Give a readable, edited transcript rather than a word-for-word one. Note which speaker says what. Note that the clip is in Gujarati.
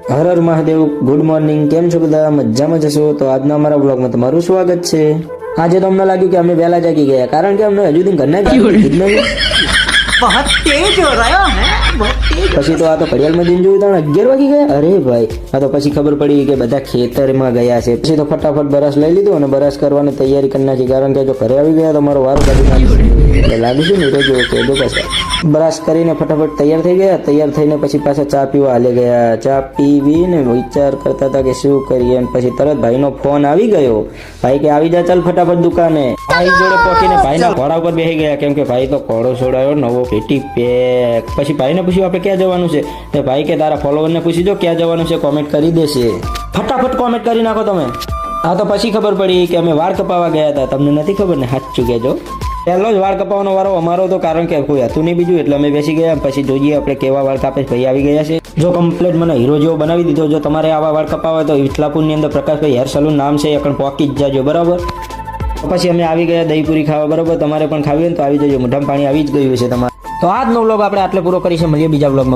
Speaker 1: Har Har Mahadev, good morning. કેમ છો બધા? મજામાં જશો? તો આજના અમારા બ્લોગમાં તમારું સ્વાગત છે. આજે તો અમને લાગ્યું કે અમે વહેલા જાગી ગયા, કારણ કે અમને હજુ દિન ઘરના પછી તો આ તો ઘડિયાળમાં દિન જોયું તો 11 વાગી ગયા. અરે ભાઈ, આ તો પછી ખબર પડી કે બધા ખેતરમાં ગયા છે. પછી તો ફટાફટ બ્રશ લઈ લીધું અને બ્રશ કરવાની તૈયારી કરી નાખી, કારણ કે જો ઘરે આવી ગયા તો મારો વારો કાઢી નાખી લાગે છે ને રોજ કે જો પછી બ્રશ કરીને ફટાફટ તૈયાર થઈ ગયા. તૈયાર થઈને પછી પાછા ચા પીવા હાલે ગયા. ચા પીવીને વિચાર કરતા હતા કે શું કરીએ, અને પછી તરત ભાઈનો ફોન આવી ગયો. ભાઈ કે આવી જા, ચાલ ફટાફટ દુકાને. ભાઈ જોડે પહોંચીને ભાઈના ઘોડા ઉપર બેસી ગયા, કેમ કે ભાઈ તો ઘોડો છોડાયો નવો પેટી પેક. પછી ભાઈને પૂછ્યું આપણે ક્યાં જવાનું છે, તો ભાઈ કે તારા ફોલોવરને પૂછી જો ક્યાં જવાનું છે, કોમેન્ટ કરી દેશે. ફટાફટ કોમેન્ટ કરી નાખો તમે. આ તો પછી ખબર પડી કે અમે વાળ કપાવવા ગયા હતા. તમને નથી ખબર ને? સાચું કહેજો. પહેલો જ વાળ કપાવવાનો વારો અમારો હતો, કારણ કે કોઈ હતું નહીં બીજું, એટલે અમે બેસી ગયા. પછી જોઈએ આપણે કેવા વાળ કાપે. ભાઈ આવી ગયા છે, જો કમ્પ્લેટ મને હીરો જેવો બનાવી દીધો. જો તમારે આવા વાળ કપાવવા હોય તો વિઠલાપુરની અંદર પ્રકાશભાઈ હેર સલૂન નામ છે, એકણ પોકી જ જાજો, બરાબર. પછી અમે આવી ગયા દહીંપુરી ખાવા, બરાબર. તમારે પણ ખાવી હોય તો આવી જજો, મોઢામાં પાણી આવી જ ગયું છે તમારે. તો આજનો વ્લોગ આપણે આટલે પૂરો કરીશું. મળીએ બીજા વ્લોગમાં.